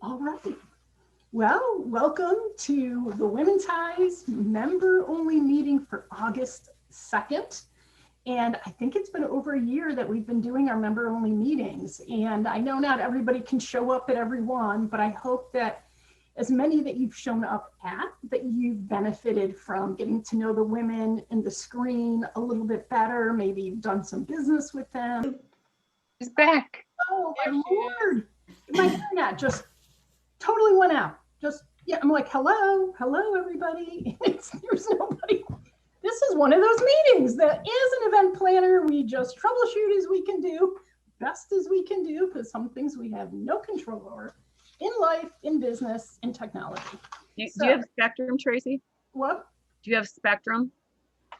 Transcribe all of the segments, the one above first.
All right. Well, welcome to the Women's High's member-only meeting for August 2nd. And I think it's been over a year that we've been doing our member-only meetings. And I know not everybody can show up at every one, but I hope that as many that you've shown up at, that you've benefited from getting to know the women in the screen a little bit better. Maybe you've done some business with them. She's back. Oh, my Lord. My internet just totally went out. Yeah, I'm like, hello, everybody. There's nobody. This is one of those meetings that is an event planner. We just troubleshoot as we can do, best as we can do, because some things we have no control over in life, in business, in technology. Do you have Spectrum, Tracy? What? Do you have Spectrum?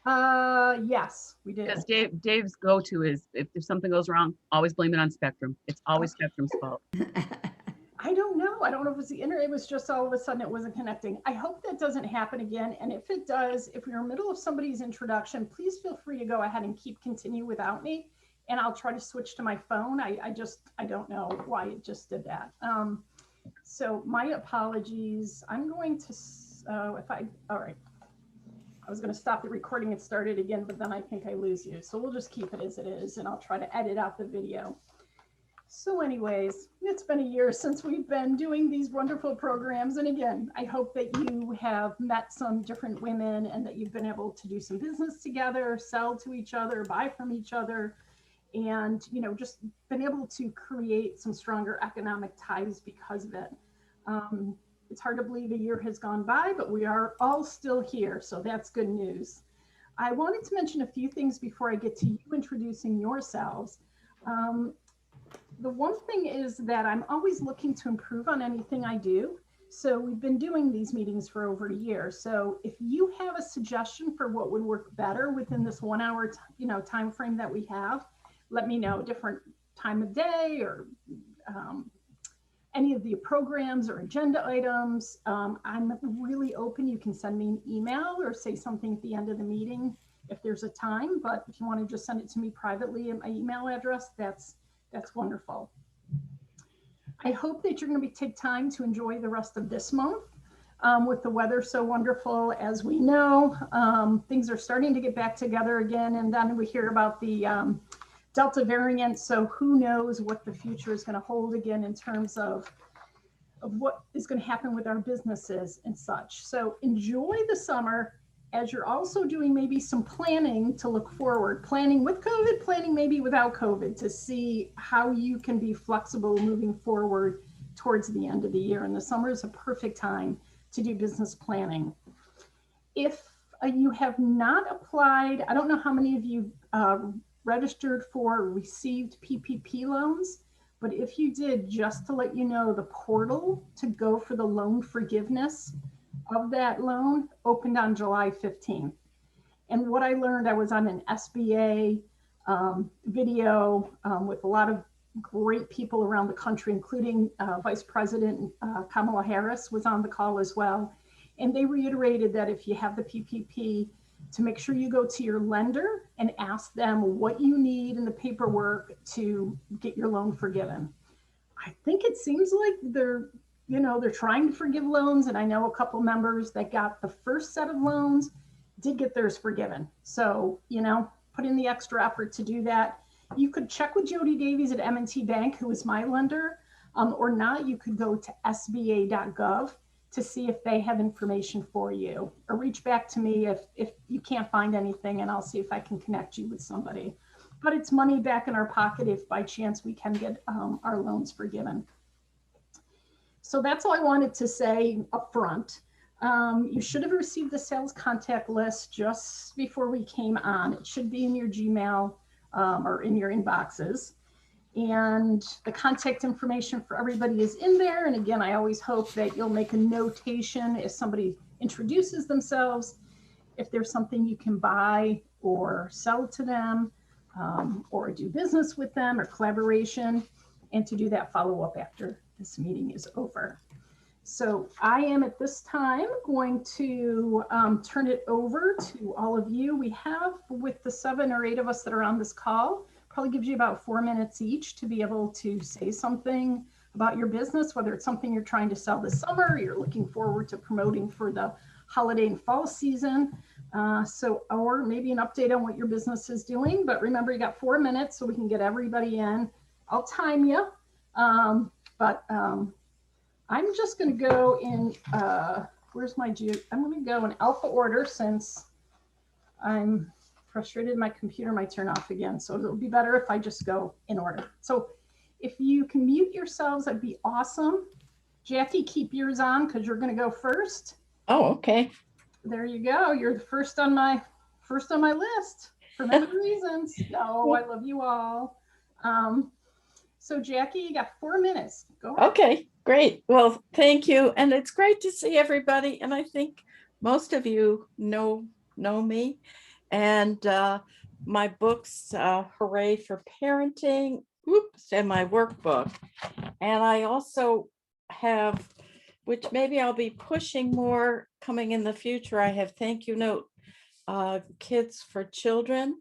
Yes, we do. Because Dave's go-to is if something goes wrong, always blame it on Spectrum. It's always Spectrum's fault. I don't know. I don't know if it's the internet. It was just all of a sudden it wasn't connecting. I hope that doesn't happen again. And if it does, if you're in the middle of somebody's introduction, please feel free to go ahead and continue without me. And I'll try to switch to my phone. I don't know why it just did that. So my apologies. I'm going to, all right. I was going to stop the recording and start it again, but then I think I lose you. So we'll just keep it as it is and I'll try to edit out the video. So anyways, it's been a year since we've been doing these wonderful programs. And again, I hope that you have met some different women and that you've been able to do some business together, sell to each other, buy from each other, and, you know, just been able to create some stronger economic ties because of it. It's hard to believe a year has gone by, but we are all still here. So that's good news. I wanted to mention a few things before I get to you introducing yourselves. The one thing is that I'm always looking to improve on anything I do. So we've been doing these meetings for over a year. So if you have a suggestion for what would work better within this 1 hour, time frame that we have, let me know. Different time of day or any of the programs or agenda items. I'm really open. You can send me an email or say something at the end of the meeting if there's a time. But if you want to just send it to me privately at my email address, that's wonderful. I hope that you're going to take time to enjoy the rest of this month. With the weather so wonderful, as we know, things are starting to get back together again. And then we hear about the Delta variant. So who knows what the future is going to hold again in terms of what is going to happen with our businesses and such. So enjoy the summer, as you're also doing maybe some planning to look forward, planning with COVID, planning maybe without COVID, to see how you can be flexible moving forward towards the end of the year. And the summer is a perfect time to do business planning. If you have not applied, I don't know how many of you registered for or received PPP loans, but if you did, just to let you know, the portal to go for the loan forgiveness of that loan opened on July 15th. And what I learned, I was on an SBA video with a lot of great people around the country, including Vice President Kamala Harris was on the call as well. And they reiterated that if you have the PPP, to make sure you go to your lender and ask them what you need in the paperwork to get your loan forgiven. I think it seems like they're trying to forgive loans. And I know a couple members that got the first set of loans did get theirs forgiven. So, put in the extra effort to do that. You could check with Jody Davies at M&T Bank, who is my lender, or not. You could go to sba.gov to see if they have information for you, or reach back to me if you can't find anything, and I'll see if I can connect you with somebody. But it's money back in our pocket if by chance we can get our loans forgiven. So that's all I wanted to say up front. You should have received the sales contact list just before we came on. It should be in your Gmail or in your inboxes. And the contact information for everybody is in there. And again, I always hope that you'll make a notation if somebody introduces themselves, if there's something you can buy or sell to them, or do business with them, or collaboration, and to do that follow-up after this meeting is over. So I am at this time going to turn it over to all of you. We have, with the 7 or 8 of us that are on this call, probably gives you about 4 minutes each to be able to say something, about your business, whether it's something you're trying to sell this summer, or you're looking forward to promoting for the holiday and fall season. Or maybe an update on what your business is doing. But remember, you got 4 minutes so we can get everybody in. I'll time you. But I'm just going to go in, where's my, I'm going to go in alpha order since I'm frustrated. My computer might turn off again. So it'll be better if I just go in order. So if you can mute yourselves, that'd be awesome. Jackie, keep yours on because you're going to go first. Oh, okay. There you go. You're the first on my list for many reasons. No, I love you all. So Jackie, you got 4 minutes. Go ahead. Okay, great. Well, thank you. And it's great to see everybody. And I think most of you know me. And my books, Hooray for Parenting, and my workbook. And I also have, which maybe I'll be pushing more coming in the future, I have Thank You Note, Kids for Children,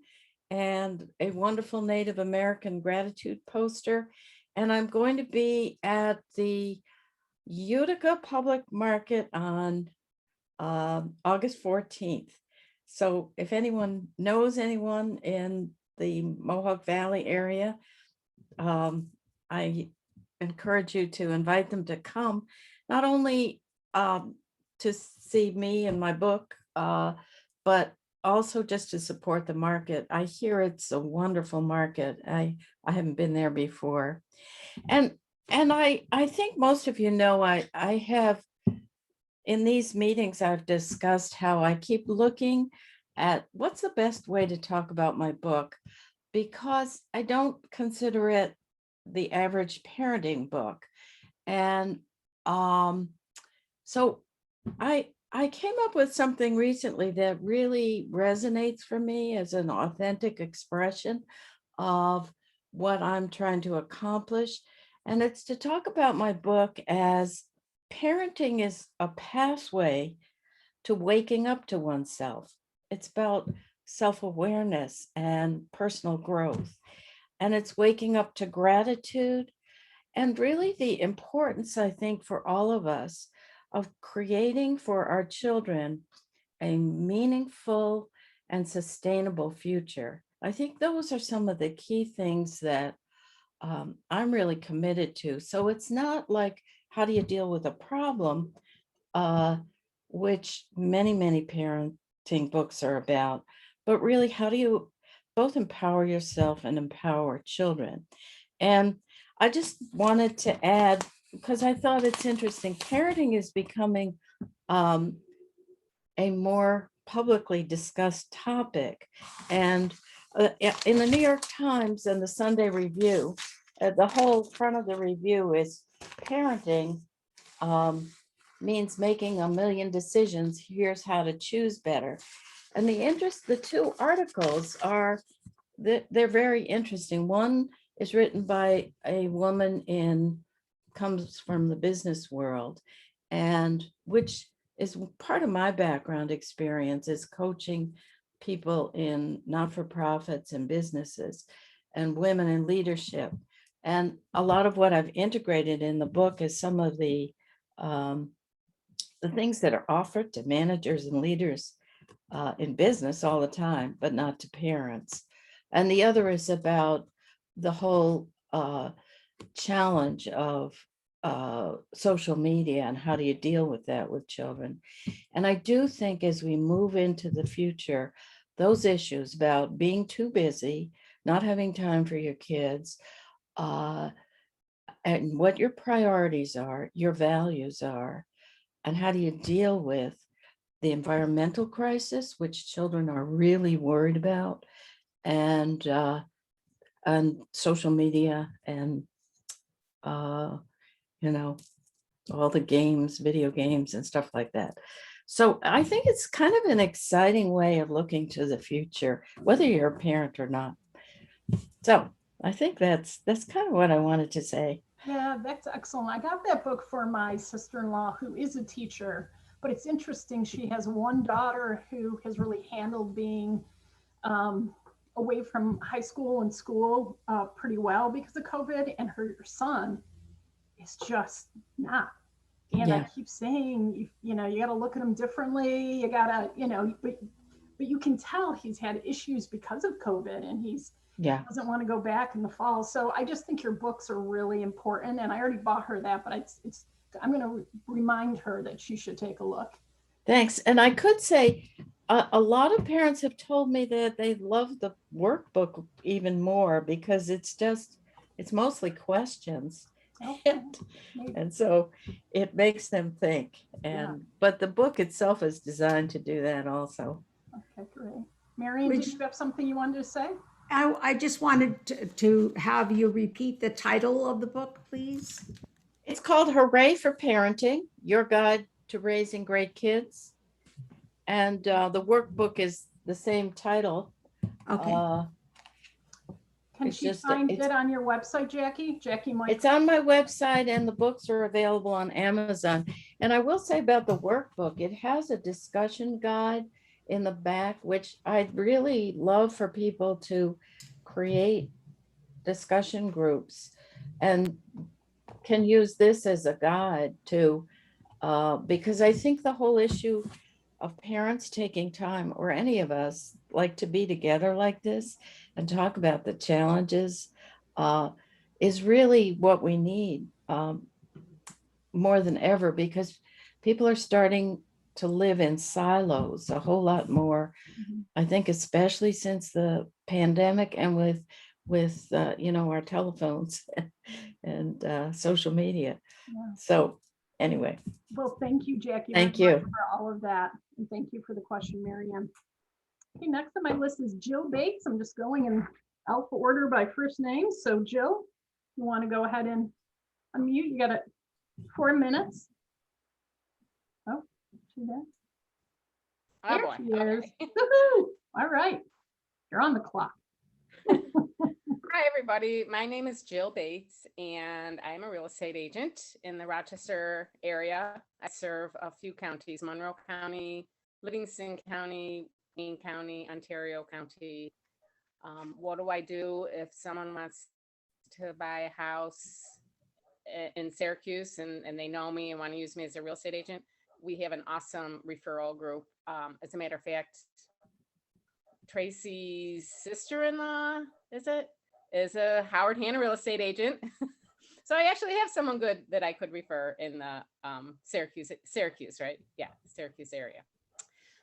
and a wonderful Native American gratitude poster. And I'm going to be at the Utica Public Market on August 14th. So if anyone knows anyone in the Mohawk Valley area, I encourage you to invite them to come, not only to see me and my book, but also just to support the market. I hear it's a wonderful market. I haven't been there before. And I think most of you know, I have, in these meetings, I've discussed how I keep looking at what's the best way to talk about my book, because I don't consider it the average parenting book. And so I came up with something recently that really resonates for me as an authentic expression of what I'm trying to accomplish. And it's to talk about my book as parenting is a pathway to waking up to oneself. It's about self-awareness and personal growth. And it's waking up to gratitude and really the importance, I think, for all of us of creating for our children a meaningful and sustainable future. I think those are some of the key things that I'm really committed to. So it's not like, how do you deal with a problem, which many parenting books are about, but really, how do you both empower yourself and empower children? And I just wanted to add, because I thought it's interesting, parenting is becoming a more publicly discussed topic. And in the New York Times and the Sunday Review, the whole front of the review is parenting means making a million decisions. Here's how to choose better. And the two articles are, they're very interesting. One is written by a woman comes from the business world, and which is part of my background experience, is coaching people in not-for-profits and businesses and women in leadership. And a lot of what I've integrated in the book is some of the things that are offered to managers and leaders in business all the time, but not to parents. And the other is about the whole challenge of social media and how do you deal with that with children. And I do think as we move into the future, those issues about being too busy, not having time for your kids, and what your priorities are, your values are, and how do you deal with the environmental crisis, which children are really worried about, and social media, and all the games, video games and stuff like that. So I think it's kind of an exciting way of looking to the future, whether you're a parent or not. So I think that's kind of what I wanted to say. Yeah, that's excellent. I got that book for my sister-in-law who is a teacher, but it's interesting. She has one daughter who has really handled being away from high school and school pretty well because of COVID, and her son is just not. And I Yeah. keep saying, you know, you got to look at him differently. You got to, you know, but you can tell he's had issues because of COVID, and he Yeah. doesn't want to go back in the fall. So I just think your books are really important. And I already bought her that, but I'm going to remind her that she should take a look. Thanks. And I could say a lot of parents have told me that they love the workbook even more because it's mostly questions. Okay. And so it makes them think. Yeah. But the book itself is designed to do that also. Okay, great. Marion, did you have something you wanted to say? I just wanted to have you repeat the title of the book, please. It's called Hooray for Parenting, Your Guide to Raising Great Kids. And the workbook is the same title. Okay. Can it's she just- find it's- it on your website, Jackie? Jackie might. It's on my website and the books are available on Amazon. And I will say about the workbook, it has a discussion guide in the back, which I'd really love for people to create discussion groups and can use this as a guide to, because I think the whole issue of parents taking time, or any of us, like to be together like this and talk about the challenges, is really what we need more than ever, because people are starting to live in silos a whole lot more. Mhm. I think especially since the pandemic and with you know, our telephones and social media. Yeah. So anyway, Well, thank you, Jackie. Thank very much you. for all of that. And thank you for the question, Marianne. Okay, next on my list is Jill Bates. I'm just going in alpha order by first name. So Jill, you want to go ahead and unmute? You got 4 minutes. Oh, she there? Oh There boy. she is. Okay. Woohoo! All right, you're on the clock. Hi, everybody. My name is Jill Bates, and I'm a real estate agent in the Rochester area. I serve a few counties: Monroe County, Livingston County, Wayne County, Ontario County. What do I do if someone wants to buy a house in Syracuse and they know me and want to use me as a real estate agent? We have an awesome referral group. As a matter of fact, Tracy's sister-in-law, is a Howard Hanna real estate agent. So I actually have someone good that I could refer in the Syracuse, right? Yeah, Syracuse area.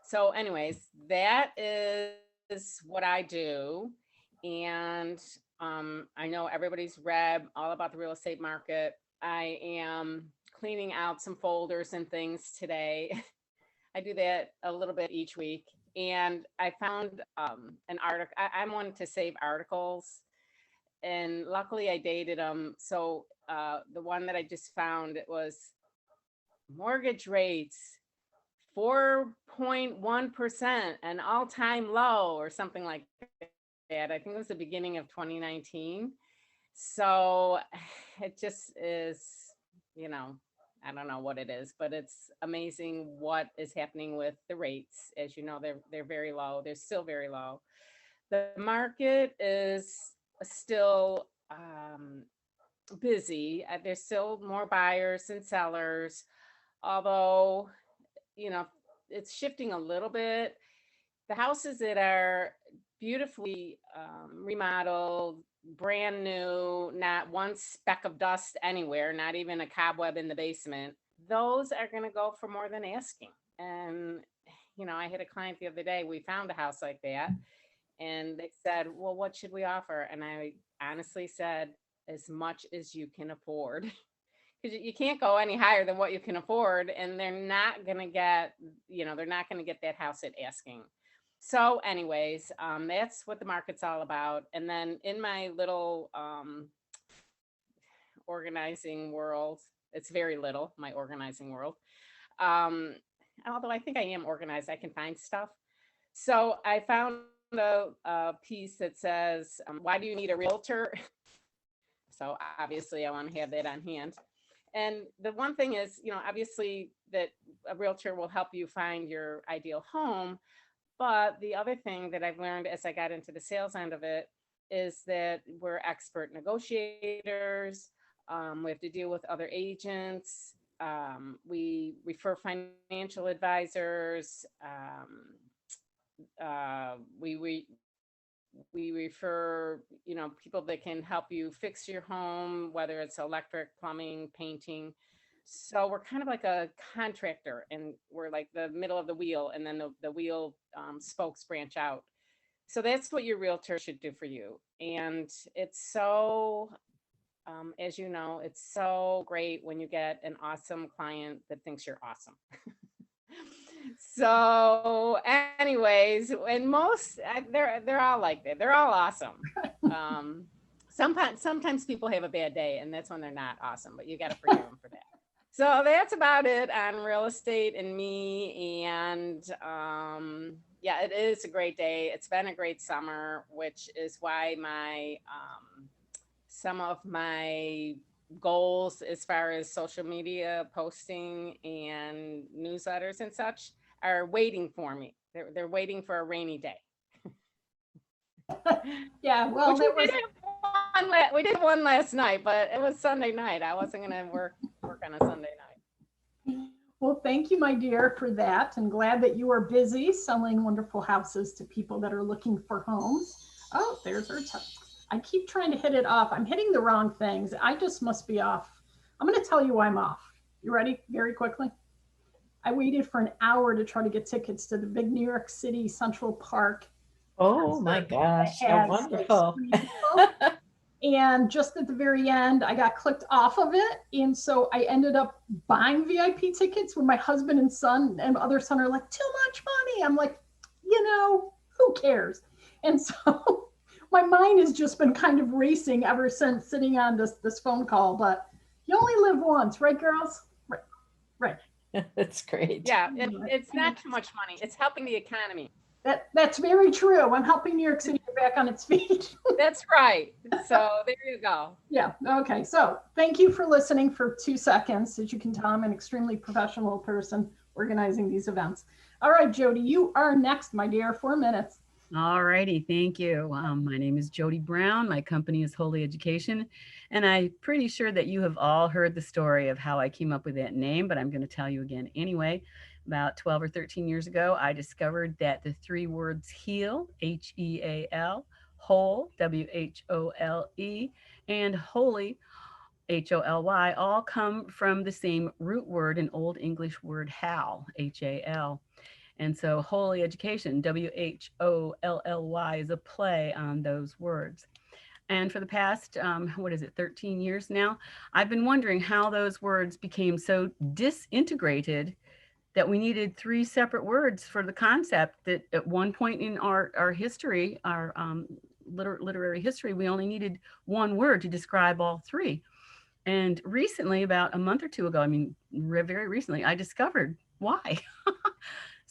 So anyways, that is what I do. And I know everybody's read all about the real estate market. I am cleaning out some folders and things today. I do that a little bit each week. And I found an article. I'm one to save articles. And luckily I dated them. So the one that I just found, it was mortgage rates 4.1%, an all-time low or something like that. I think it was the beginning of 2019. So it just is, you know, I don't know what it is, but it's amazing what is happening with the rates. As you know, they're very low. They're still very low. The market is still busy. There's still more buyers than sellers, although, you know, it's shifting a little bit. The houses that are beautifully remodeled, brand new, not one speck of dust anywhere, not even a cobweb in the basement, those are going to go for more than asking. And, you know, I had a client the other day, we found a house like that. And they said, well, what should we offer? And I honestly said, as much as you can afford. Because you can't go any higher than what you can afford. And they're not going to get, you know, they're not going to get that house at asking. So anyways, that's what the market's all about. And then in my little organizing world, it's very little, my organizing world. Although I think I am organized, I can find stuff. So I found a piece that says, why do you need a realtor? So obviously I want to have that on hand. And the one thing is, you know, obviously that a realtor will help you find your ideal home. But the other thing that I've learned as I got into the sales end of it is that we're expert negotiators. We have to deal with other agents. We refer financial advisors. We refer, people that can help you fix your home, whether it's electric, plumbing, painting. So we're kind of like a contractor, and we're like the middle of the wheel, and then the wheel spokes branch out. So that's what your realtor should do for you. And it's so, as you know, it's so great when you get an awesome client that thinks you're awesome. So, anyways, and they're all like that. They're all awesome. Sometimes people have a bad day, and that's when they're not awesome. But you got to forgive them for that. So that's about it on real estate and me. And yeah, it is a great day. It's been a great summer, which is why some of my goals as far as social media posting and newsletters and such are waiting for me. They're waiting for a rainy day. Yeah, well, Which we did one last night, but it was Sunday night. I wasn't going to work on a Sunday night. Well, thank you, my dear, for that. I'm glad that you are busy selling wonderful houses to people that are looking for homes. Oh, there's our I keep trying to hit it off. I'm hitting the wrong things. I just must be off. I'm going to tell you why I'm off. You ready? Very quickly. I waited for an hour to try to get tickets to the big New York City Central Park. Oh my gosh, how wonderful. And just at the very end, I got clicked off of it. And so I ended up buying VIP tickets when my husband and son and other son are like, too much money. I'm like, who cares? And so my mind has just been kind of racing ever since sitting on this phone call. But you only live once, right, girls? Right. That's great. Yeah, it's not too much money. It's helping the economy. That's very true. I'm helping New York City get back on its feet. That's right. So there you go. Yeah. Okay. So thank you for listening for 2 seconds. As you can tell, I'm an extremely professional person organizing these events. All right, Jody, you are next, my dear. 4 minutes. All righty, thank you. My name is Jody Brown. My company is Holy Education, and I'm pretty sure that you have all heard the story of how I came up with that name, but I'm going to tell you again anyway. About 12 or 13 years ago, I discovered that the 3 words heal, H-E-A-L, whole, W-H-O-L-E, and holy, H-O-L-Y, all come from the same root word, an Old English word, hal, H-A-L. And so Holy Education, W-H-O-L-L-Y, is a play on those words. And for the past, 13 years now, I've been wondering how those words became so disintegrated that we needed 3 separate words for the concept that at one point in our history, our literary history, we only needed 1 word to describe all 3. And recently, about a month or 2 ago, very recently, I discovered why.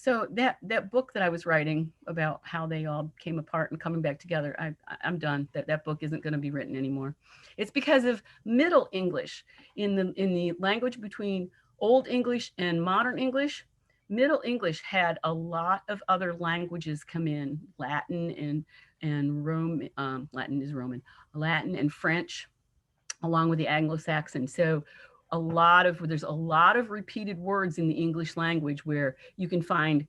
So that book that I was writing about how they all came apart and coming back together, I'm done. That book isn't going to be written anymore. It's because of Middle English. In the language between Old English and Modern English, Middle English had a lot of other languages come in, Latin and Rome. Latin is Roman, Latin and French, along with the Anglo-Saxon. So there's a lot of repeated words in the English language where you can find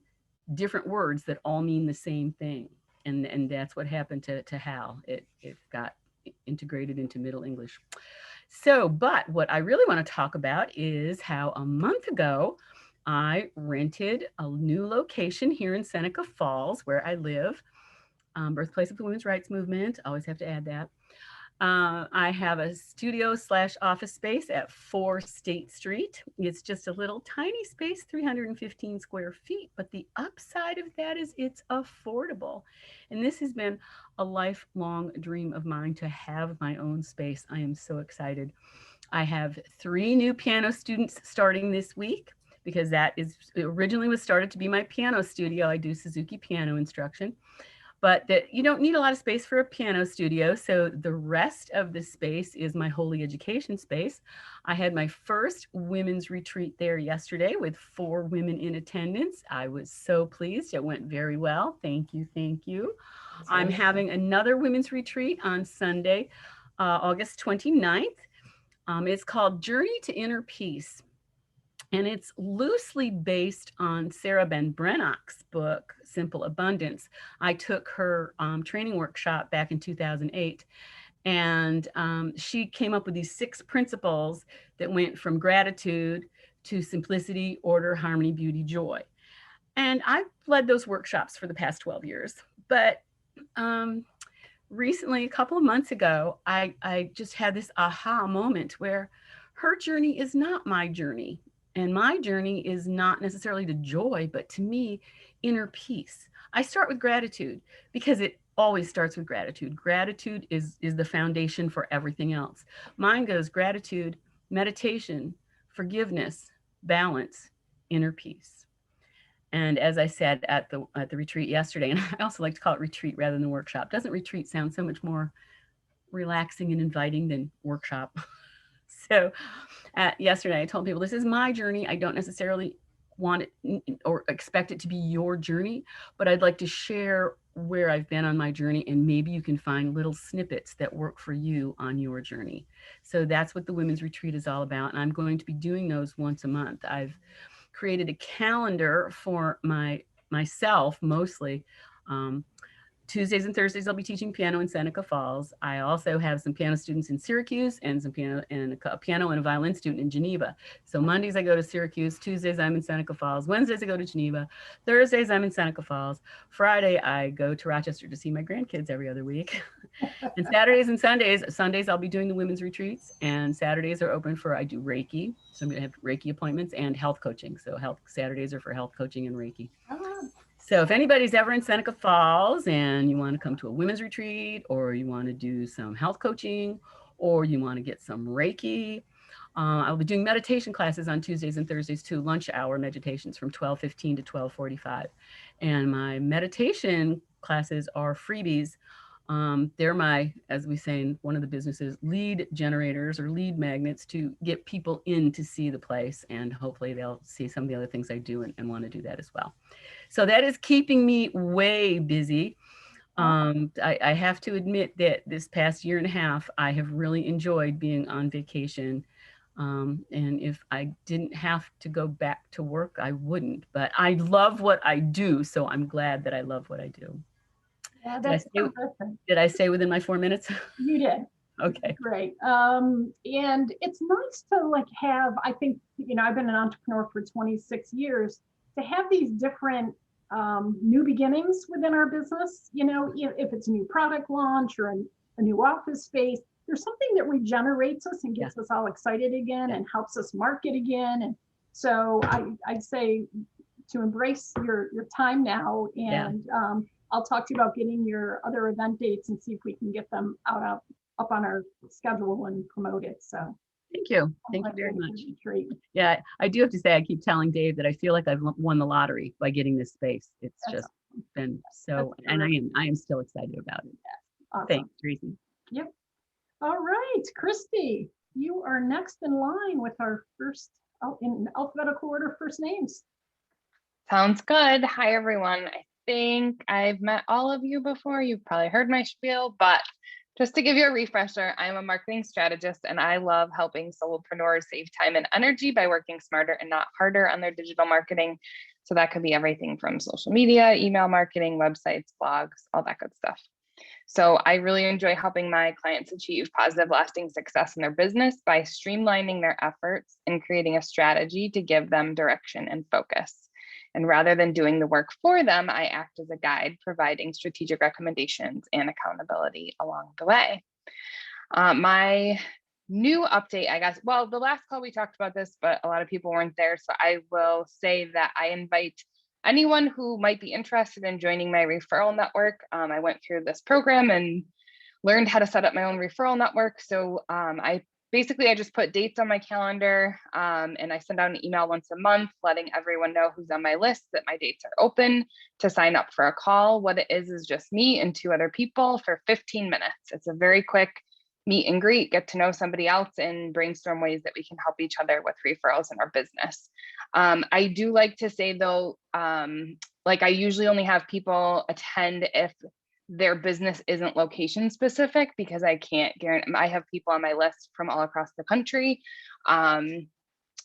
different words that all mean the same thing. And that's what happened to Hal. It got integrated into Middle English. So, but what I really want to talk about is how a month ago, I rented a new location here in Seneca Falls, where I live, birthplace of the women's rights movement. Always have to add that. I have a studio/office space at 4 State Street. It's just a little tiny space, 315 square feet, but the upside of that is it's affordable. And this has been a lifelong dream of mine to have my own space. I am so excited. I have 3 new piano students starting this week because that originally was started to be my piano studio. I do Suzuki piano instruction. But that you don't need a lot of space for a piano studio. So the rest of the space is my Holy Education space. I had my first women's retreat there yesterday with 4 women in attendance. I was so pleased. It went very well. Thank you. Thank you. I'm having another women's retreat on Sunday, August 29th. It's called Journey to Inner Peace. And it's loosely based on Sarah Ben Brennock's book, Simple Abundance. I took her training workshop back in 2008. And she came up with these 6 principles that went from gratitude to simplicity, order, harmony, beauty, joy. And I've led those workshops for the past 12 years. But recently, a couple of months ago, I just had this aha moment where her journey is not my journey. And my journey is not necessarily to joy, but to me, inner peace. I start with gratitude because it always starts with gratitude. Gratitude is the foundation for everything else. Mine goes gratitude, meditation, forgiveness, balance, inner peace. And as I said at the retreat yesterday, and I also like to call it retreat rather than workshop. Doesn't retreat sound so much more relaxing and inviting than workshop? So yesterday I told people, this is my journey. I don't necessarily want it or expect it to be your journey, but I'd like to share where I've been on my journey, and maybe you can find little snippets that work for you on your journey. So that's what the women's retreat is all about. And I'm going to be doing those once a month. I've created a calendar for myself mostly. Tuesdays and Thursdays, I'll be teaching piano in Seneca Falls. I also have some piano students in Syracuse and some piano and a piano and a violin student in Geneva. So Mondays I go to Syracuse, Tuesdays I'm in Seneca Falls, Wednesdays I go to Geneva, Thursdays I'm in Seneca Falls, Friday I go to Rochester to see my grandkids every other week. And Saturdays and Sundays I'll be doing the women's retreats, and Saturdays are open for, I do Reiki. So I'm gonna have Reiki appointments and health coaching. So Saturdays are for health coaching and Reiki. So if anybody's ever in Seneca Falls and you want to come to a women's retreat, or you want to do some health coaching, or you want to get some Reiki, I'll be doing meditation classes on Tuesdays and Thursdays too, lunch hour meditations from 12:15 to 12:45. And my meditation classes are freebies. They're my, as we say in one of the businesses, lead generators or lead magnets to get people in to see the place. And hopefully they'll see some of the other things I do and want to do that as well. So that is keeping me way busy. I have to admit that this past year and a half, I have really enjoyed being on vacation. And if I didn't have to go back to work, I wouldn't. But I love what I do, so I'm glad that I love what I do. Yeah, that's did I stay within my 4 minutes? You did. Okay. Great. And it's nice to like have, I think, I've been an entrepreneur for 26 years, to have these different new beginnings within our business. If it's a new product launch or a new office space, there's something that regenerates us and gets us all excited again and helps us market again. And so I'd say to embrace your time now, and I'll talk to you about getting your other event dates and see if we can get them up on our schedule and promote it. So thank you. Thank you very much. Yeah, I do have to say, I keep telling Dave that I feel like I've won the lottery by getting this space. It's just been so, and I am still excited about it. Awesome. Thanks, Tracy. Yep. All right, Christy, you are next in line with our first, in alphabetical order, first names. Sounds good. Hi, everyone. I think I've met all of you before. You've probably heard my spiel, but just to give you a refresher, I'm a marketing strategist, and I love helping solopreneurs save time and energy by working smarter and not harder on their digital marketing. So that could be everything from social media, email marketing, websites, blogs, all that good stuff. So I really enjoy helping my clients achieve positive, lasting success in their business by streamlining their efforts and creating a strategy to give them direction and focus. And rather than doing the work for them, I act as a guide, providing strategic recommendations and accountability along the way. My new update, I guess, well, the last call we talked about this, but a lot of people weren't there. So I will say that I invite anyone who might be interested in joining my referral network. I went through this program and learned how to set up my own referral network. So I just put dates on my calendar, and I send out an email once a month letting everyone know who's on my list that my dates are open to sign up for a call. What it is just me and 2 other people for 15 minutes. It's a very quick meet and greet, get to know somebody else, and brainstorm ways that we can help each other with referrals in our business. I do like to say though, like I usually only have people attend if their business isn't location specific, because I can't guarantee, I have people on my list from all across the country.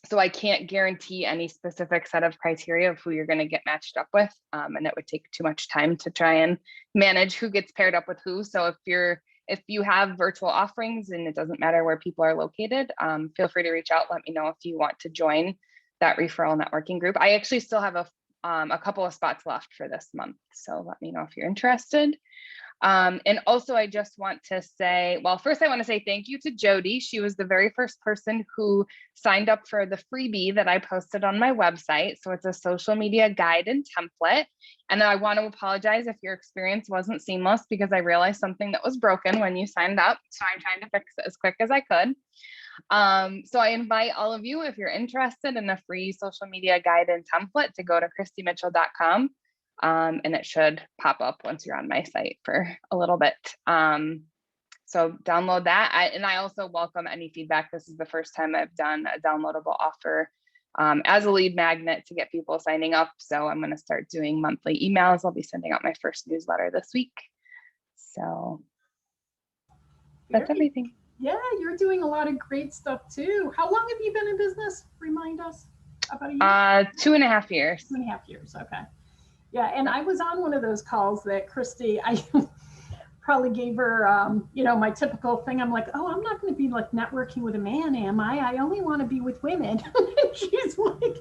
So I can't guarantee any specific set of criteria of who you're going to get matched up with. And it would take too much time to try and manage who gets paired up with who. So if you have virtual offerings and it doesn't matter where people are located, feel free to reach out. Let me know if you want to join that referral networking group. I actually still have a couple of spots left for this month. So let me know if you're interested. And also, I just want to say, well, first I want to say thank you to Jody. She was the very first person who signed up for the freebie that I posted on my website. So it's a social media guide and template. And I want to apologize if your experience wasn't seamless, because I realized something that was broken when you signed up. So I'm trying to fix it as quick as I could. So I invite all of you, if you're interested in a free social media guide and template, to go to christymitchell.com. And it should pop up once you're on my site for a little bit. So download that. And I also welcome any feedback. This is the first time I've done a downloadable offer as a lead magnet to get people signing up. So I'm going to start doing monthly emails. I'll be sending out my first newsletter this week. So that's everything. Yeah, you're doing a lot of great stuff too. How long have you been in business? Remind us. About a year? 2.5 years. 2.5 years. Okay. Yeah, and I was on one of those calls that Christy, I probably gave her, my typical thing. I'm like, oh, I'm not going to be like networking with a man, am I? I only want to be with women. She's like,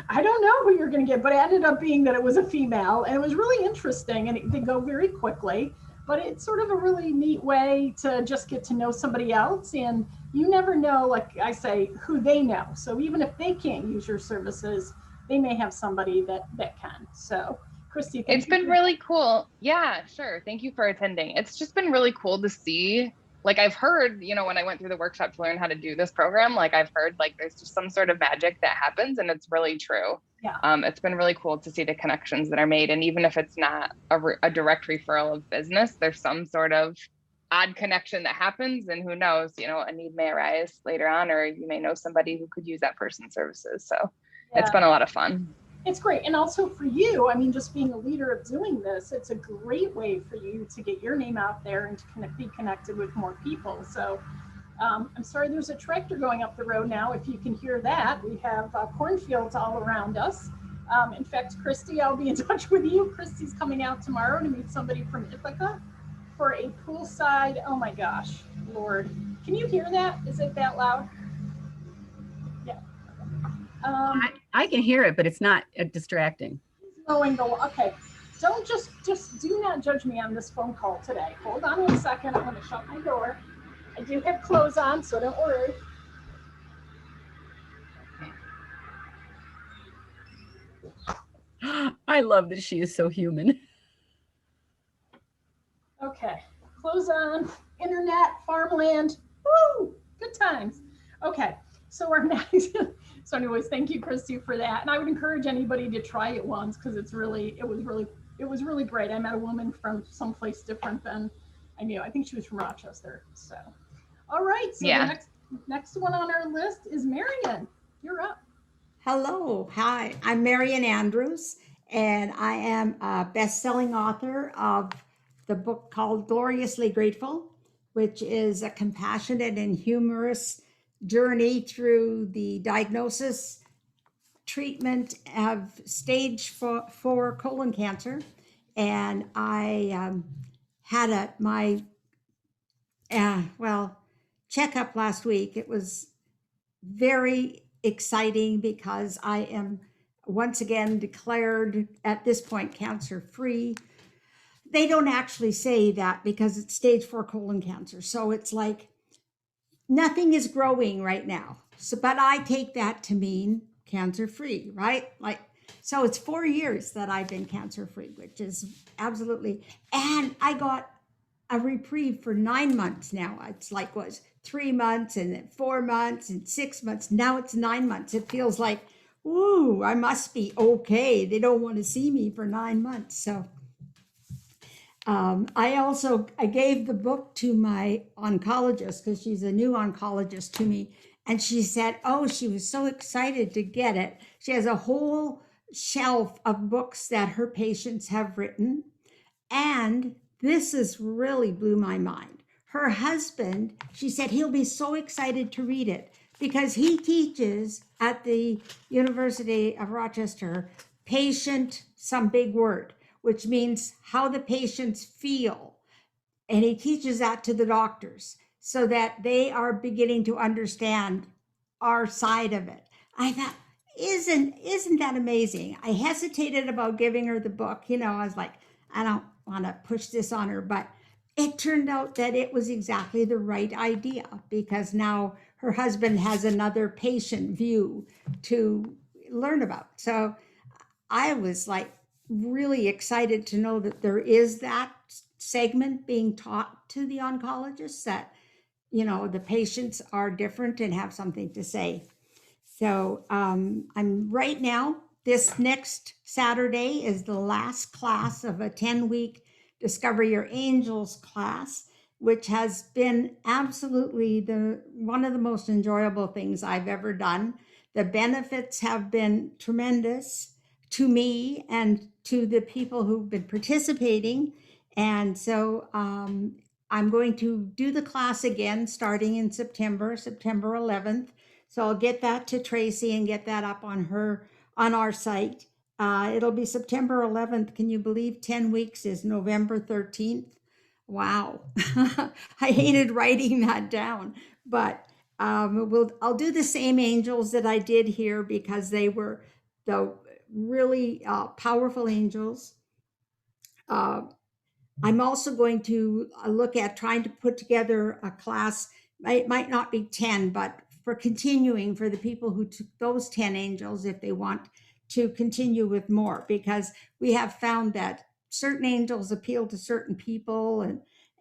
I don't know who you're going to get, but it ended up being that it was a female, and it was really interesting, and they go very quickly, but it's sort of a really neat way to just get to know somebody else. And you never know, like I say, who they know. So even if they can't use your services, they may have somebody that can. So Christy, it's been really cool. Yeah, sure. Thank you for attending. It's just been really cool to see. Like, I've heard, when I went through the workshop to learn how to do this program, like I've heard like there's just some sort of magic that happens, and it's really true. Yeah. It's been really cool to see the connections that are made. And even if it's not a direct referral of business, there's some sort of odd connection that happens, and who knows, a need may arise later on, or you may know somebody who could use that person's services. So It's been a lot of fun. It's great. And also for you, I mean, just being a leader of doing this, it's a great way for you to get your name out there and to be connected with more people. So I'm sorry, there's a tractor going up the road now. If you can hear that, we have cornfields all around us. In fact, Christy, I'll be in touch with you. Christy's coming out tomorrow to meet somebody from Ithaca for a poolside. Oh my gosh, Lord. Can you hear that? Is it that loud? Yeah. I can hear it, but it's not distracting. Okay, don't just do not judge me on this phone call today. Hold on 1 second. I'm going to shut my door. I do have clothes on, so don't worry. I love that she is so human. Okay, clothes on, internet, farmland, woo, good times. Okay, so our next, so anyways, thank you, Christy, for that. And I would encourage anybody to try it once, because it was really great. I met a woman from someplace different than I knew. I think she was from Rochester. So, all right. So yeah. The next one on our list is Marian. You're up. Hello, hi, I'm Marian Andrews, and I am a best-selling author of the book called Gloriously Grateful, which is a compassionate and humorous journey through the diagnosis, treatment of stage 4 colon cancer. And I had my checkup last week. It was very exciting because I am once again declared at this point cancer-free. They don't actually say that because it's stage 4 colon cancer. So it's like nothing is growing right now. So, but I take that to mean cancer-free, right? Like, so it's 4 years that I've been cancer-free, which is absolutely, and I got a reprieve for 9 months now. It's like was 3 months and then 4 months and 6 months. Now it's 9 months. It feels like, ooh, I must be okay. They don't want to see me for 9 months. So I gave the book to my oncologist because she's a new oncologist to me. And she said, oh, she was so excited to get it. She has a whole shelf of books that her patients have written. And this is really blew my mind. Her husband, she said he'll be so excited to read it because he teaches at the University of Rochester patient, some big word, which means how the patients feel. And he teaches that to the doctors so that they are beginning to understand our side of it. I thought, isn't that amazing? I hesitated about giving her the book. You know, I was like, I don't want to push this on her, but it turned out that it was exactly the right idea because now her husband has another patient view to learn about. So I was like really excited to know that there is that segment being taught to the oncologists, that, you know, the patients are different and have something to say. So I'm right now, this next Saturday is the last class of a 10-week Discover Your Angels class, which has been absolutely one of the most enjoyable things I've ever done. The benefits have been tremendous to me and to the people who've been participating. And so I'm going to do the class again starting in September 11th. So I'll get that to Tracy and get that up on our site. It'll be September 11th. Can you believe 10 weeks is November 13th? Wow. I hated writing that down, but I'll do the same angels that I did here because they were the really powerful angels. I'm also going to look at trying to put together a class. It might not be 10, but for continuing for the people who took those 10 angels, if they want to continue with more, because we have found that certain angels appeal to certain people,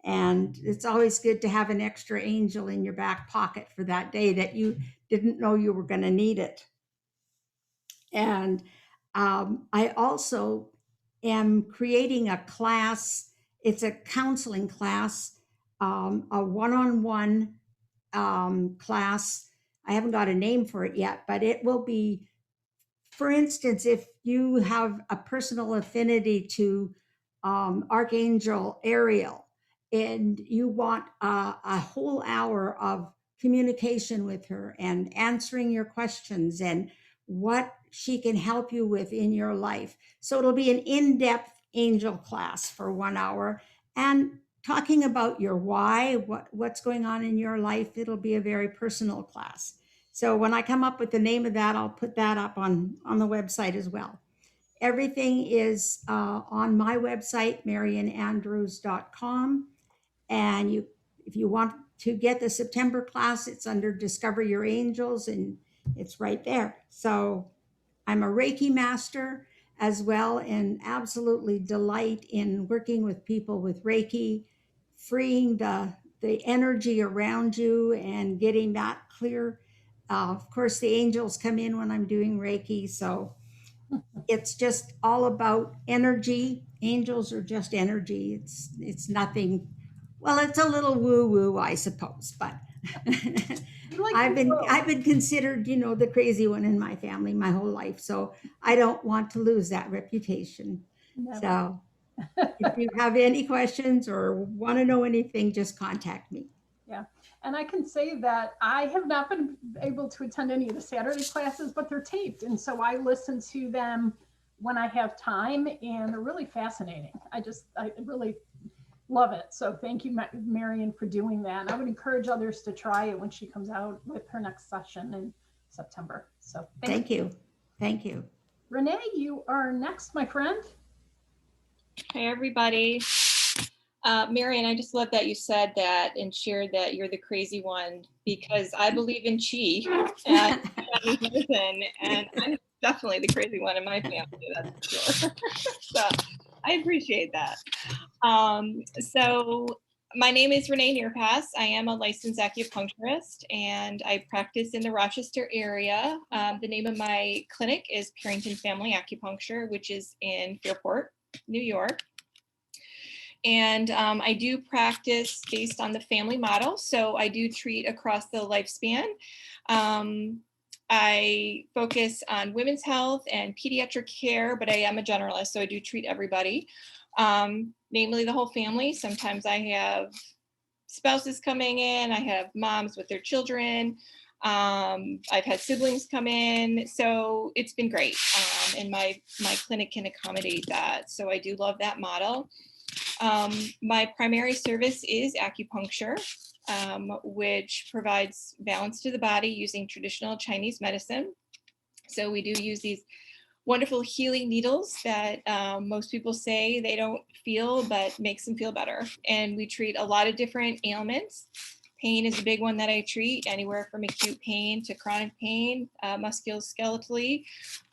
and it's always good to have an extra angel in your back pocket for that day that you didn't know you were going to need it. And I also am creating a class. It's a counseling class, a one-on-one class. I haven't got a name for it yet, but it will be, for instance, if you have a personal affinity to Archangel Ariel and you want a whole hour of communication with her and answering your questions and what she can help you with in your life. So it'll be an in-depth angel class for 1 hour and talking about your why, what's going on in your life. It'll be a very personal class. So when I come up with the name of that, I'll put that up on the website as well. Everything is on my website, marianandrews.com. And if you want to get the September class, it's under Discover Your Angels, and it's right there. So I'm a Reiki master as well, and absolutely delight in working with people with Reiki, freeing the energy around you and getting that clear. Of course, the angels come in when I'm doing Reiki. So it's just all about energy. Angels are just energy. It's nothing. Well, it's a little woo woo, I suppose, but I've been considered, you know, the crazy one in my family my whole life. So I don't want to lose that reputation. Never. So if you have any questions or want to know anything, just contact me. Yeah. And I can say that I have not been able to attend any of the Saturday classes, but they're taped. And so I listen to them when I have time, and they're really fascinating. I really love it. So thank you, Marian, for doing that. And I would encourage others to try it when she comes out with her next session in September. So thank you. Thank you. Renee, you are next, my friend. Hey, everybody. Marian, I just love that you said that and shared that you're the crazy one, because I believe in chi and medicine, and I'm definitely the crazy one in my family, that's for sure. So I appreciate that. So my name is Renee Nearpass. I am a licensed acupuncturist, and I practice in the Rochester area. The name of my clinic is Carrington Family Acupuncture, which is in Fairport, New York. And I do practice based on the family model. So I do treat across the lifespan. I focus on women's health and pediatric care, but I am a generalist, so I do treat everybody. namely the whole family. Sometimes I have spouses coming in, I have moms with their children. I've had siblings come in, so it's been great. And my clinic can accommodate that. So I do love that model. My primary service is acupuncture, which provides balance to the body using traditional Chinese medicine. So we do use these wonderful healing needles that most people say they don't feel, but makes them feel better. And we treat a lot of different ailments. Pain is a big one that I treat, anywhere from acute pain to chronic pain, musculoskeletally,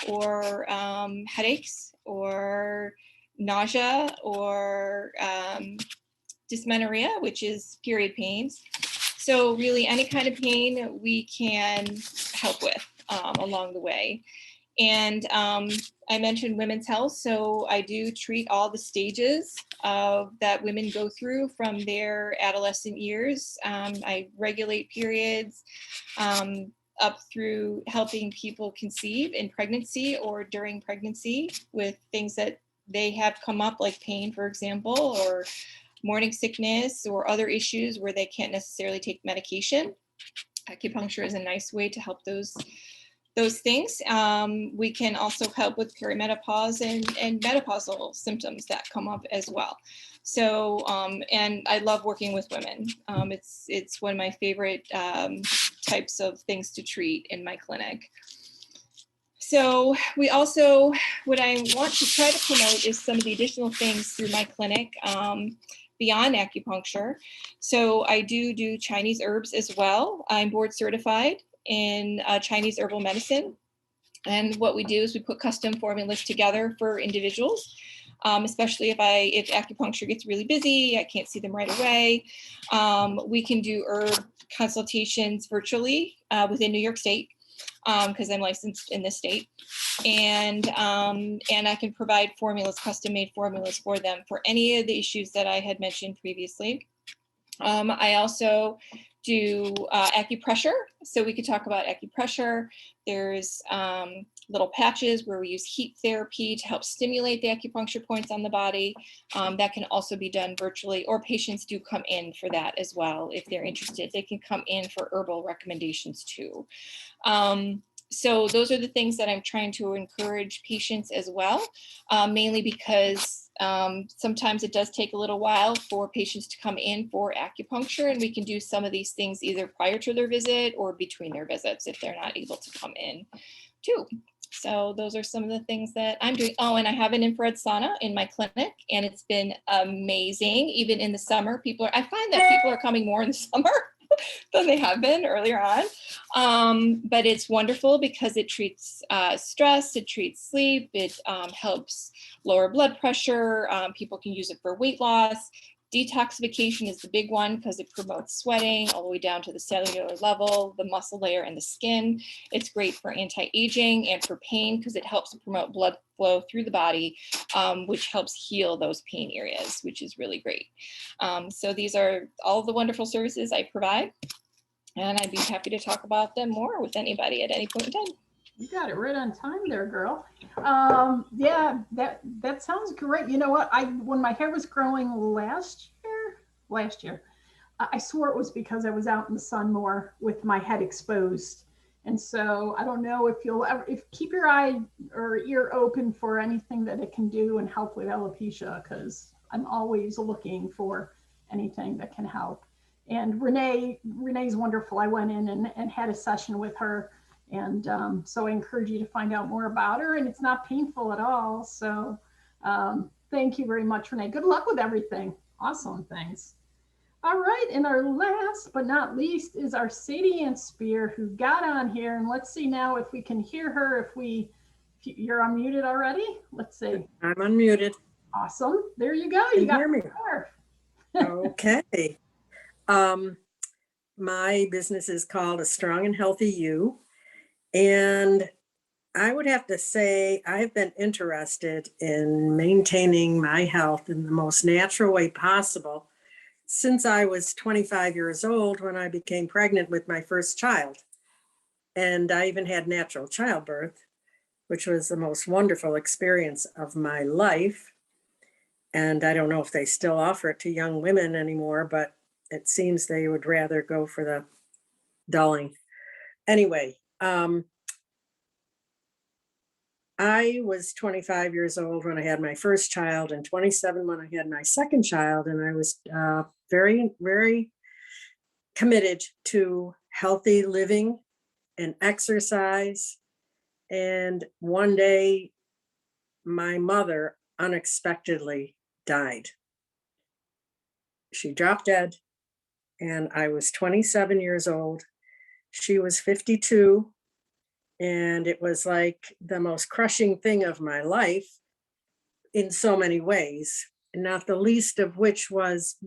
or headaches, or nausea, or dysmenorrhea, which is period pains. So really any kind of pain we can help with along the way. And I mentioned women's health, so I do treat all the stages that women go through from their adolescent years. I regulate periods up through helping people conceive in pregnancy or during pregnancy with things that they have come up, like pain, for example, or morning sickness or other issues where they can't necessarily take medication. Acupuncture is a nice way to help those things. We can also help with perimenopause and menopausal symptoms that come up as well. So, and I love working with women. It's one of my favorite types of things to treat in my clinic. So we also, what I want to try to promote is some of the additional things through my clinic beyond acupuncture. So I do Chinese herbs as well. I'm board certified in Chinese herbal medicine. And what we do is we put custom formulas together for individuals, especially if acupuncture gets really busy, I can't see them right away. We can do herb consultations virtually within New York State, because I'm licensed in this state. And I can provide formulas, custom-made formulas for them for any of the issues that I had mentioned previously. I also do acupressure. So we could talk about acupressure. There's little patches where we use heat therapy to help stimulate the acupuncture points on the body. That can also be done virtually, or patients do come in for that as well. If they're interested, they can come in for herbal recommendations too. So those are the things that I'm trying to encourage patients as well, mainly because sometimes it does take a little while for patients to come in for acupuncture, and we can do some of these things either prior to their visit or between their visits if they're not able to come in too. So those are some of the things that I'm doing. Oh, and I have an infrared sauna in my clinic, and it's been amazing. Even in the summer, I find that people are coming more in the summer than they have been earlier on. But it's wonderful because it treats stress, it treats sleep, it helps lower blood pressure. People can use it for weight loss. Detoxification is the big one because it promotes sweating all the way down to the cellular level, the muscle layer, and the skin. It's great for anti-aging and for pain because it helps to promote blood flow through the body, which helps heal those pain areas, which is really great. So these are all the wonderful services I provide, and I'd be happy to talk about them more with anybody at any point in time. You got it right on time there, girl. Yeah, that sounds great. You know what? When my hair was growing last year, I swore it was because I was out in the sun more with my head exposed. And so I don't know if you'll ever, keep your eye or ear open for anything that it can do and help with alopecia, because I'm always looking for anything that can help. And Renee's wonderful. I went in and had a session with her. And so I encourage you to find out more about her, and it's not painful at all. So thank you very much, Renee. Good luck with everything. Awesome, thanks. All right, and our last but not least is our Sadie Ann Spear, who got on here. And let's see now if we can hear her. If you're unmuted already. Let's see. I'm unmuted. Awesome. There you go. You got hear me. Okay. My business is called A Strong and Healthy You. And I would have to say I've been interested in maintaining my health in the most natural way possible since I was 25 years old when I became pregnant with my first child. And I even had natural childbirth, which was the most wonderful experience of my life. And I don't know if they still offer it to young women anymore, but it seems they would rather go for the dulling. Anyway, I was 25 years old when I had my first child and 27 when I had my second child. And I was very, very committed to healthy living and exercise. And one day, my mother unexpectedly died. She dropped dead, and I was 27 years old. She was 52. And it was like the most crushing thing of my life in so many ways, not the least of which was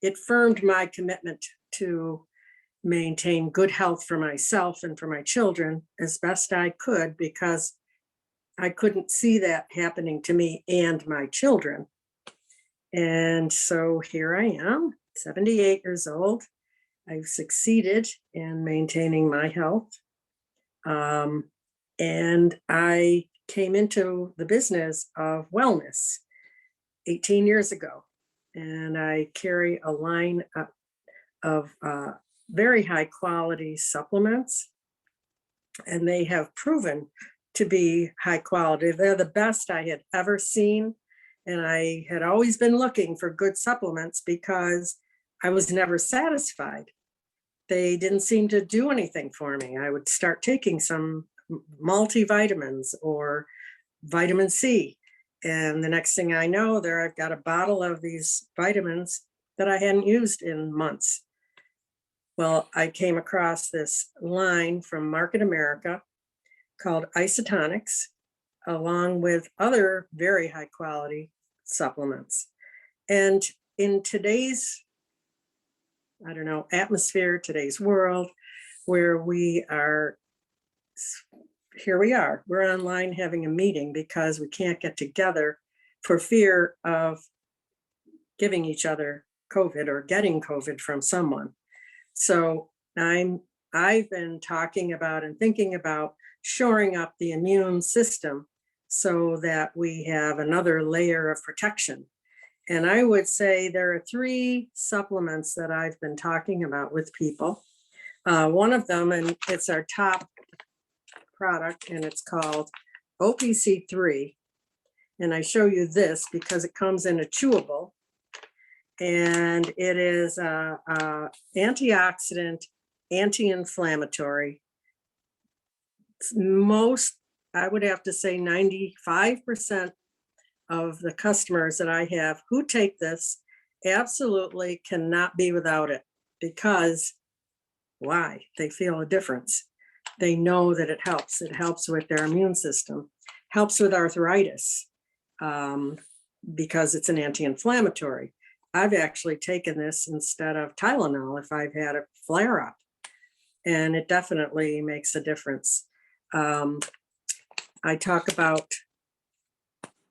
it firmed my commitment to maintain good health for myself and for my children as best I could, because I couldn't see that happening to me and my children. And so here I am, 78 years old. I've succeeded in maintaining my health. And I came into the business of wellness 18 years ago. And I carry a line of very high quality supplements. And they have proven to be high quality. They're the best I had ever seen. And I had always been looking for good supplements because I was never satisfied. They didn't seem to do anything for me. I would start taking some multivitamins or vitamin C. And the next thing I know, there I've got a bottle of these vitamins that I hadn't used in months. Well, I came across this line from Market America called Isotonics, along with other very high quality supplements. And in today's, I don't know, atmosphere, today's world, where we are, here we are, we're online having a meeting because we can't get together for fear of giving each other COVID or getting COVID from someone. So I've been talking about and thinking about shoring up the immune system so that we have another layer of protection. And I would say there are 3 supplements that I've been talking about with people. One of them, and it's our top product, and it's called OPC3. And I show you this because it comes in a chewable. And it is a antioxidant, anti-inflammatory. Most, I would have to say 95% of the customers that I have who take this absolutely cannot be without it, because why? They feel a difference. They know that it helps. It helps with their immune system, helps with arthritis, because it's an anti-inflammatory. I've actually taken this instead of Tylenol if I've had a flare up, and it definitely makes a difference. I talk about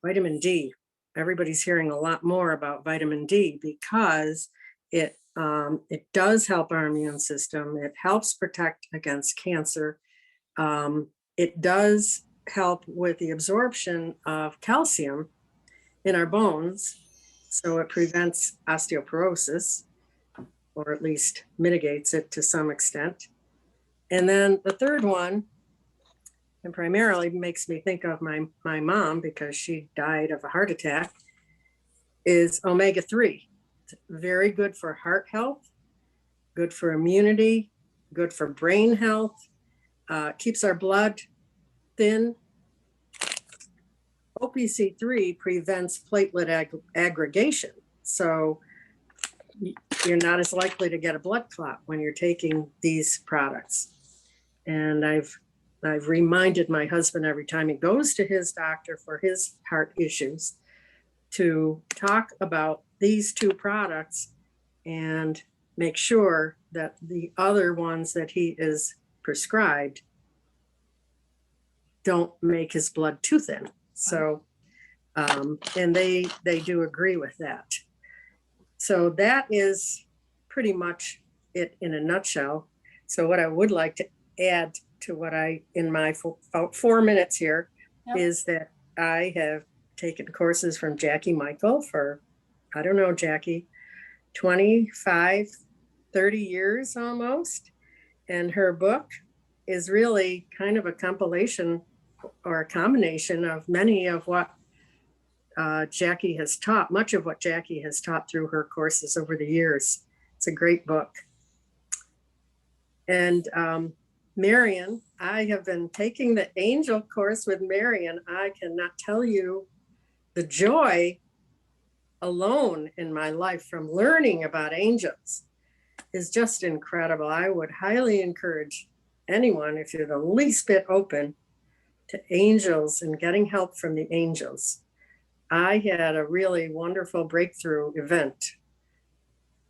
vitamin D. Everybody's hearing a lot more about vitamin D because it does help our immune system. It helps protect against cancer. It does help with the absorption of calcium in our bones. So it prevents osteoporosis, or at least mitigates it to some extent. And then the third one, and primarily makes me think of my mom because she died of a heart attack, is omega-3. It's very good for heart health, good for immunity, good for brain health, keeps our blood thin. OPC3 prevents platelet aggregation. So you're not as likely to get a blood clot when you're taking these products. And I've reminded my husband every time he goes to his doctor for his heart issues to talk about these 2 products and make sure that the other ones that he is prescribed don't make his blood too thin. So, and they do agree with that. So that is pretty much it in a nutshell. So what I would like to add to what I, in my 4 minutes here, Yep. is that I have taken courses from Jackie Michael for, I don't know, Jackie, 25, 30 years almost. And her book is really kind of a compilation or a combination of many of what Jackie has taught, much of what Jackie has taught through her courses over the years. It's a great book. And Marion, I have been taking the angel course with Marion. I cannot tell you the joy alone in my life from learning about angels is just incredible. I would highly encourage anyone, if you're the least bit open to angels and getting help from the angels. I had a really wonderful breakthrough event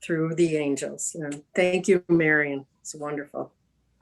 through the angels. And thank you, Marion. It's wonderful.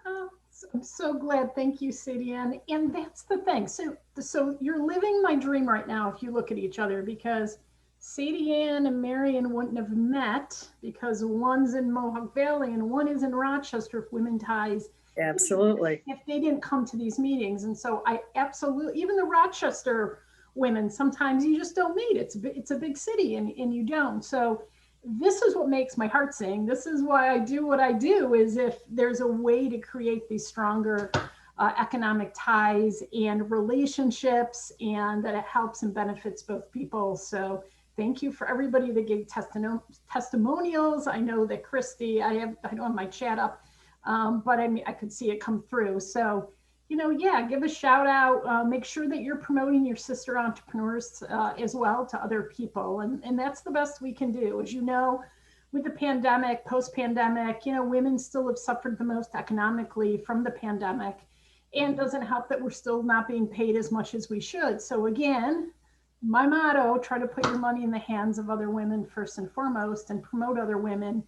Oh, I'm so glad. Thank you, Sadie Ann. And that's the thing. So you're living my dream right now if you look at each other, because Sadie Ann and Marion wouldn't have met because one's in Mohawk Valley and one is in Rochester with Women Ties. Absolutely. If they didn't come to these meetings. And so I absolutely, even the Rochester women, sometimes you just don't meet. It's a big city and you don't. So this is what makes my heart sing. This is why I do what I do, is if there's a way to create these stronger economic ties and relationships, and that it helps and benefits both people. So thank you for everybody that gave testimonials. I know that Christy, I don't have my chat up, but I mean, I could see it come through. So, yeah, give a shout out, make sure that you're promoting your sister entrepreneurs as well to other people. And that's the best we can do. As you know, with the pandemic, post-pandemic, women still have suffered the most economically from the pandemic. And it doesn't help that we're still not being paid as much as we should. So again, my motto, try to put your money in the hands of other women first and foremost, and promote other women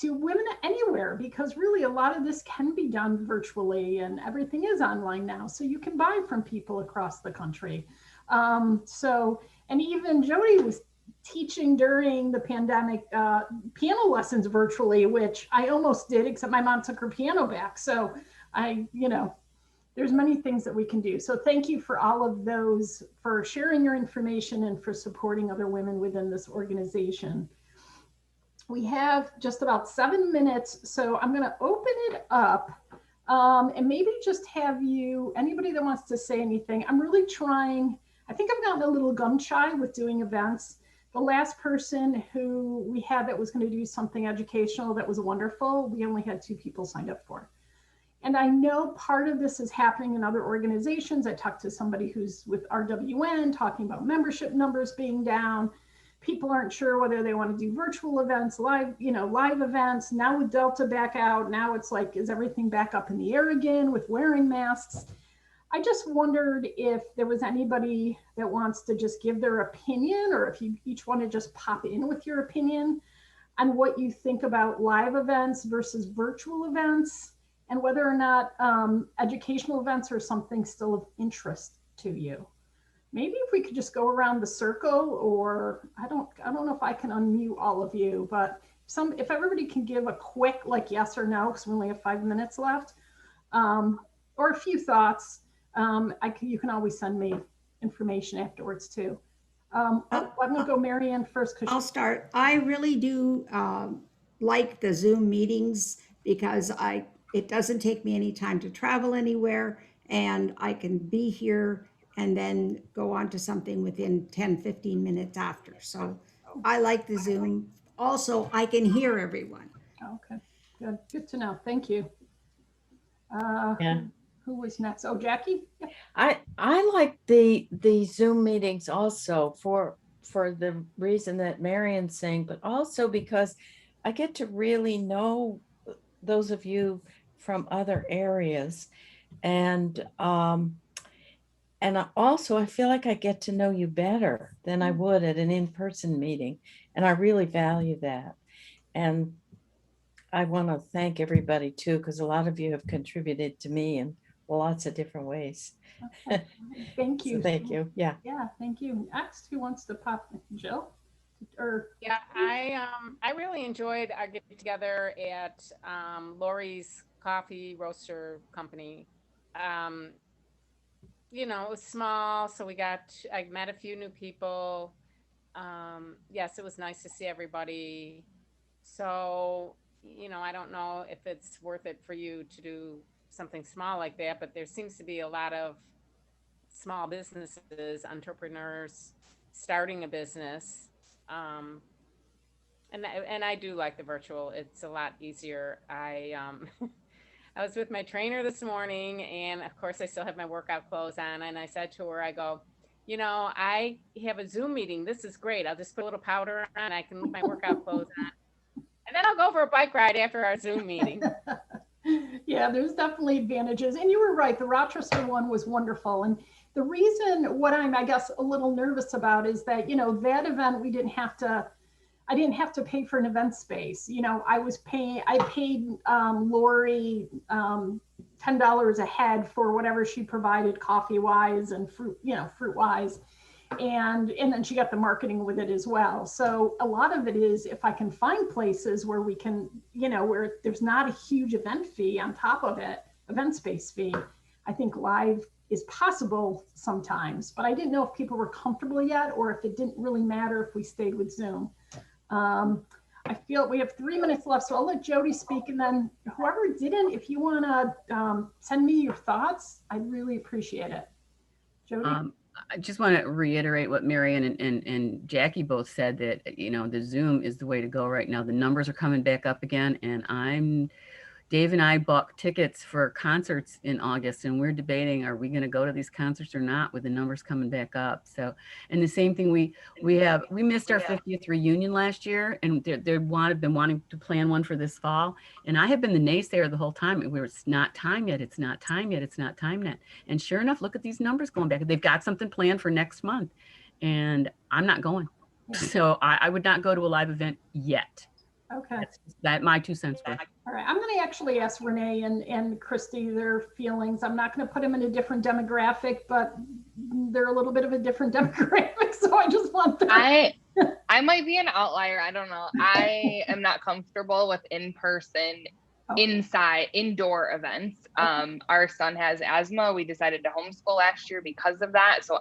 to women anywhere, because really a lot of this can be done virtually and everything is online now. So you can buy from people across the country. And even Jody was teaching during the pandemic piano lessons virtually, which I almost did, except my mom took her piano back. So there's many things that we can do. So thank you for all of those, for sharing your information and for supporting other women within this organization. We have just about 7 minutes, so I'm going to open it up and maybe just have anybody that wants to say anything. I'm really trying, I think I've gotten a little gun shy with doing events. The last person who we had that was going to do something educational that was wonderful, we only had 2 people signed up for. And I know part of this is happening in other organizations. I talked to somebody who's with RWN talking about membership numbers being down. People aren't sure whether they want to do virtual events, live events. Now with Delta back out, now it's like, is everything back up in the air again with wearing masks? I just wondered if there was anybody that wants to just give their opinion, or if you each want to just pop in with your opinion on what you think about live events versus virtual events, and whether or not educational events are something still of interest to you. Maybe if we could just go around the circle, or I don't know if I can unmute all of you, but if everybody can give a quick yes or no, because we only have 5 minutes left, or a few thoughts. You can always send me information afterwards too. I'm gonna go Marianne first. I'll start. I really do like the Zoom meetings because it doesn't take me any time to travel anywhere, and I can be here and then go on to something within 10, 15 minutes after. So I like the Zoom. Also, I can hear everyone. Okay, good to know. Thank you. Yeah. Who was next? Oh, Jackie? Yeah. I like the Zoom meetings also for the reason that Marion's saying, but also because I get to really know those of you from other areas. And also I feel like I get to know you better than I would at an in-person meeting. And I really value that. And I want to thank everybody too, because a lot of you have contributed to me in lots of different ways. Okay. Thank you. So thank you. Yeah. Yeah, thank you. Next, who wants to pop? Jill? Yeah, I really enjoyed our get together at Lori's Coffee Roaster Company. you know, it was small, so I met a few new people. Yes, it was nice to see everybody. So, you know, I don't know if it's worth it for you to do something small like that, but there seems to be a lot of small businesses, entrepreneurs starting a business. Um, and I do like the virtual. It's a lot easier. I was with my trainer this morning, and of course, I still have my workout clothes on. And I said to her, I go, you know, I have a Zoom meeting. This is great. I'll just put a little powder on. I can leave my workout clothes on, and then I'll go for a bike ride after our Zoom meeting. Yeah, there's definitely advantages. And you were right, the Rochester one was wonderful. And the reason what I'm, I guess, a little nervous about is that, you know, that event, I didn't have to pay for an event space. You know, I paid Lori $10 a head for whatever she provided coffee wise and fruit, you know, fruit wise. And then she got the marketing with it as well. So a lot of it is if I can find places where we can, you know, where there's not a huge event fee on top of it, event space fee, I think live is possible sometimes, but I didn't know if people were comfortable yet or if it didn't really matter if we stayed with Zoom. I feel we have 3 minutes left, so I'll let Jody speak, and then whoever didn't, if you want to send me your thoughts, I'd really appreciate it. Jody? I just want to reiterate what Marion and Jackie both said, that, you know, the Zoom is the way to go right now. The numbers are coming back up again, and Dave and I bought tickets for concerts in August, and we're debating, are we going to go to these concerts or not with the numbers coming back up? So, and the same thing, we missed our 50th reunion last year, and been wanting to plan one for this fall. And I have been the naysayer the whole time. It's not time yet. It's not time yet. It's not time yet. And sure enough, look at these numbers going back. They've got something planned for next month, and I'm not going. So I would not go to a live event yet. Okay. That's my 2 cents worth. All right. I'm going to actually ask Renee and Christy their feelings. I'm not going to put them in a different demographic, but they're a little bit of a different demographic. So I just want them. I might be an outlier. I don't know. I am not comfortable with in-person, indoor events. Our son has asthma. We decided to homeschool last year because of that. So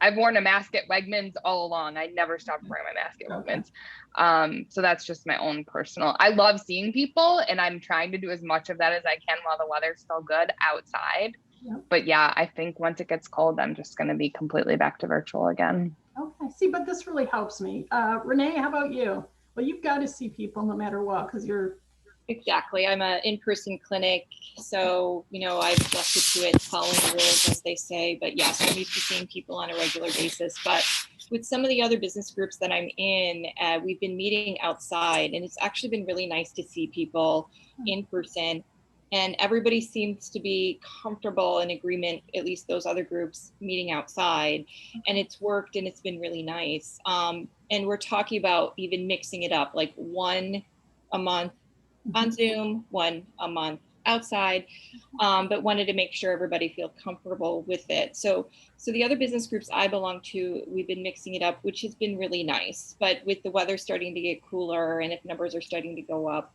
I've worn a mask at Wegmans all along. I never stopped wearing my mask at Wegmans. So that's just my own personal. I love seeing people, and I'm trying to do as much of that as I can while the weather's still good outside. Yep. But yeah, I think once it gets cold, I'm just going to be completely back to virtual again. Okay. See, but this really helps me. Renee, how about you? Well, you've got to see people no matter what, because you're. Exactly. I'm an in-person clinic. So, you know, I've adjusted to it, following the rules, as they say. But yes, I'm used to seeing people on a regular basis. But with some of the other business groups that I'm in, we've been meeting outside, and it's actually been really nice to see people in person. And everybody seems to be comfortable in agreement, at least those other groups, meeting outside. And it's worked, and it's been really nice. And we're talking about even mixing it up, like one a month on Zoom, one a month outside, but wanted to make sure everybody feel comfortable with it. So the other business groups I belong to, we've been mixing it up, which has been really nice. But with the weather starting to get cooler, and if numbers are starting to go up,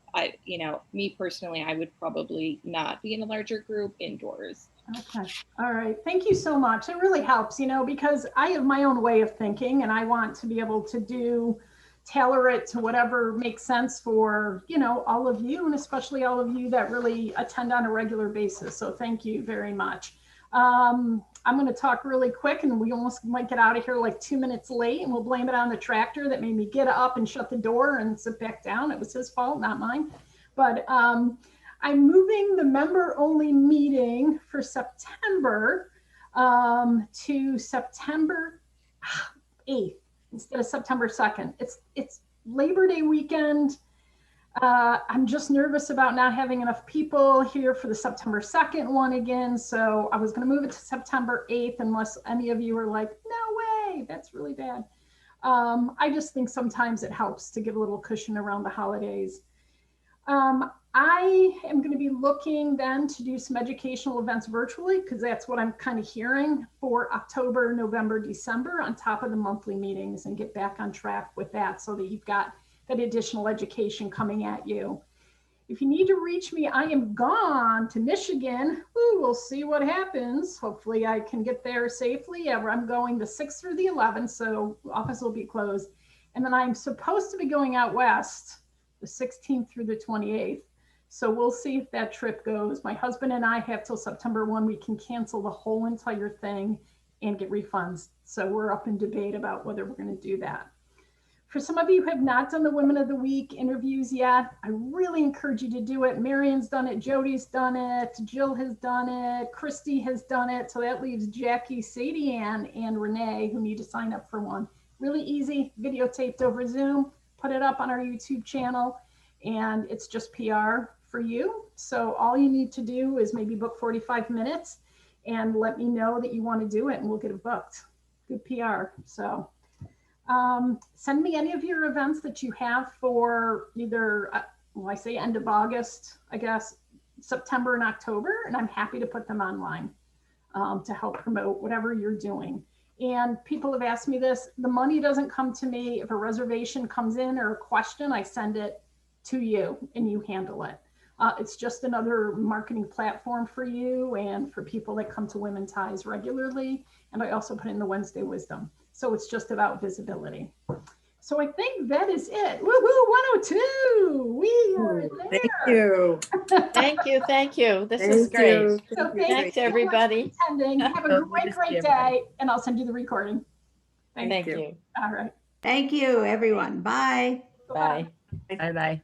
me personally, I would probably not be in a larger group indoors. Okay. All right. Thank you so much. It really helps, you know, because I have my own way of thinking, and I want to be able to tailor it to whatever makes sense for, you know, all of you, and especially all of you that really attend on a regular basis. So thank you very much. I'm going to talk really quick, and we almost might get out of here like 2 minutes late, and we'll blame it on the tractor that made me get up and shut the door and sit back down. It was his fault, not mine. But I'm moving the member-only meeting for September to September 8th. Instead of September 2nd. It's Labor Day weekend. I'm just nervous about not having enough people here for the September 2nd one again. So I was going to move it to September 8th, unless any of you are like, no way, that's really bad. I just think sometimes it helps to give a little cushion around the holidays. I am going to be looking then to do some educational events virtually, because that's what I'm kind of hearing for October, November, December, on top of the monthly meetings, and get back on track with that so that you've got that additional education coming at you. If you need to reach me, I am gone to Michigan. Woo, we'll see what happens. Hopefully I can get there safely. Yeah, I'm going the 6th through the 11th, so office will be closed. And then I'm supposed to be going out west the 16th through the 28th. So we'll see if that trip goes. My husband and I have till September 1. We can cancel the whole entire thing and get refunds. So we're up in debate about whether we're going to do that. For some of you who have not done the Women of the Week interviews yet, I really encourage you to do it. Marion's done it, Jody's done it, Jill has done it, Christy has done it. So that leaves Jackie, Sadie Ann, and Renee who need to sign up for one. Really easy, videotaped over Zoom, put it up on our YouTube channel, and it's just PR for you. So all you need to do is maybe book 45 minutes and let me know that you want to do it and we'll get it booked. Good PR. So send me any of your events that you have for either, well, I say end of August, I guess, September and October, and I'm happy to put them online to help promote whatever you're doing. And people have asked me this, the money doesn't come to me. If a reservation comes in or a question, I send it to you and you handle it. It's just another marketing platform for you and for people that come to Women Ties regularly. And I also put in the Wednesday Wisdom. So it's just about visibility. So I think that is it. Woohoo, 102. We are there. Thank you. Thank you. Thank you. This Thank is great. you. So Thank you. Thanks, so much for everybody. attending. Have a So great, good to see great everybody. day. And I'll send you the recording. Thank you. you. All right. Thank you, everyone. Bye. Bye. Bye-bye.